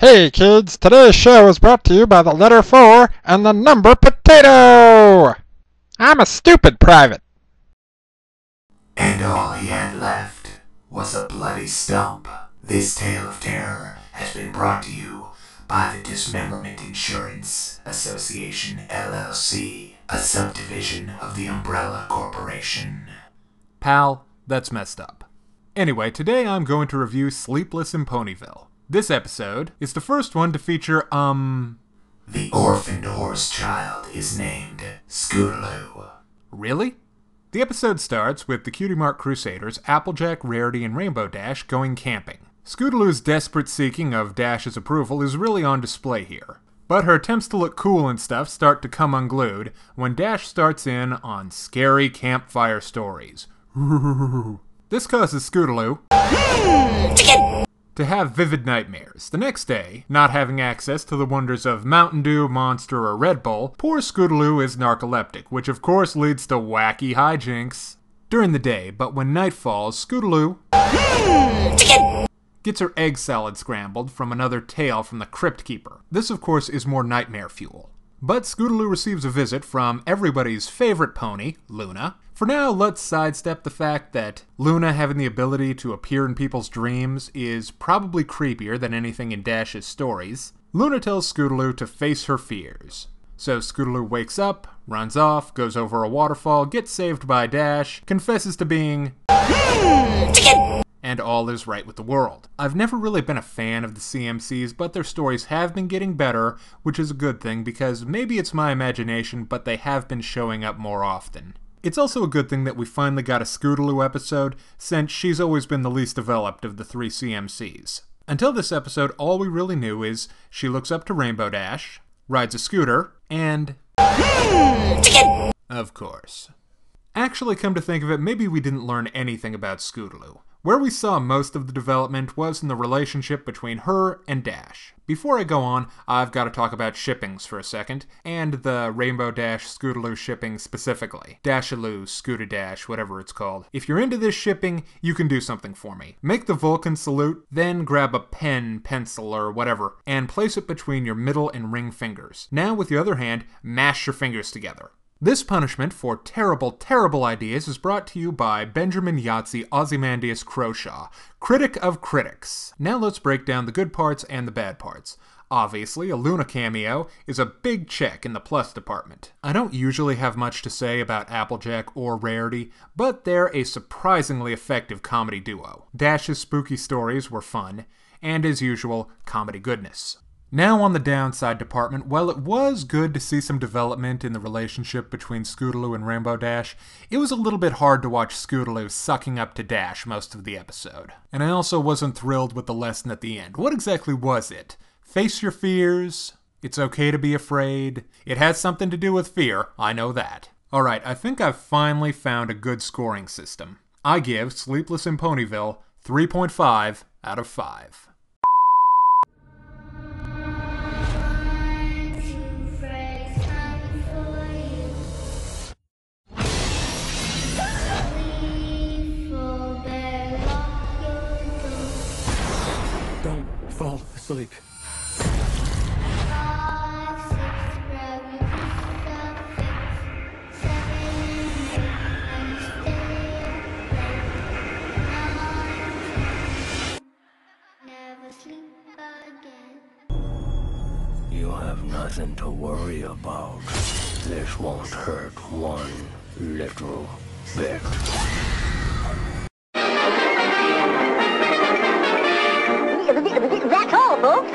Hey kids, today's show is brought to you by the letter 4 and the number potato! I'm a stupid private. And all he had left was a bloody stump. This tale of terror has been brought to you by the Dismemberment Insurance Association, LLC, a subdivision of the Umbrella Corporation. Pal, that's messed up. Anyway, today I'm going to review Sleepless in Ponyville. This episode is the first one to feature, The orphaned horse child is named Scootaloo. Really? The episode starts with the Cutie Mark Crusaders, Applejack, Rarity, and Rainbow Dash going camping. Scootaloo's desperate seeking of Dash's approval is really on display here. But her attempts to look cool and stuff start to come unglued when Dash starts in on scary campfire stories. This causes Scootaloo to have vivid nightmares. The next day, not having access to the wonders of Mountain Dew, Monster, or Red Bull, poor Scootaloo is narcoleptic, which of course leads to wacky hijinks during the day, but when night falls, Scootaloo gets her egg salad scrambled from another tale from the Crypt Keeper. This of course is more nightmare fuel. But Scootaloo receives a visit from everybody's favorite pony, Luna. For now, let's sidestep the fact that Luna having the ability to appear in people's dreams is probably creepier than anything in Dash's stories. Luna tells Scootaloo to face her fears. So Scootaloo wakes up, runs off, goes over a waterfall, gets saved by Dash, confesses to being and all is right with the world. I've never really been a fan of the CMCs, but their stories have been getting better, which is a good thing because maybe it's my imagination, but they have been showing up more often. It's also a good thing that we finally got a Scootaloo episode, since she's always been the least developed of the three CMCs. Until this episode, all we really knew is she looks up to Rainbow Dash, rides a scooter, and of course. Actually, come to think of it, maybe we didn't learn anything about Scootaloo. Where we saw most of the development was in the relationship between her and Dash. Before I go on, I've got to talk about shippings for a second, and the Rainbow Dash Scootaloo shipping specifically. Dashaloo, Scooter-Dash, whatever it's called. If you're into this shipping, you can do something for me. Make the Vulcan salute, then grab a pen, pencil, or whatever, and place it between your middle and ring fingers. Now, with the other hand, mash your fingers together. This punishment for terrible, terrible ideas is brought to you by Benjamin Yahtzee Ozymandias Croshaw, critic of critics. Now let's break down the good parts and the bad parts. Obviously, a Luna cameo is a big check in the plus department. I don't usually have much to say about Applejack or Rarity, but they're a surprisingly effective comedy duo. Dash's spooky stories were fun, and as usual, comedy goodness. Now on the downside department, while it was good to see some development in the relationship between Scootaloo and Rainbow Dash, it was a little bit hard to watch Scootaloo sucking up to Dash most of the episode. And I also wasn't thrilled with the lesson at the end. What exactly was it? Face your fears? It's okay to be afraid? It has something to do with fear, I know that. Alright, I think I've finally found a good scoring system. I give Sleepless in Ponyville 3.5 out of 5. Fall asleep. You have nothing to worry about. This won't hurt one little bit. That's all, folks.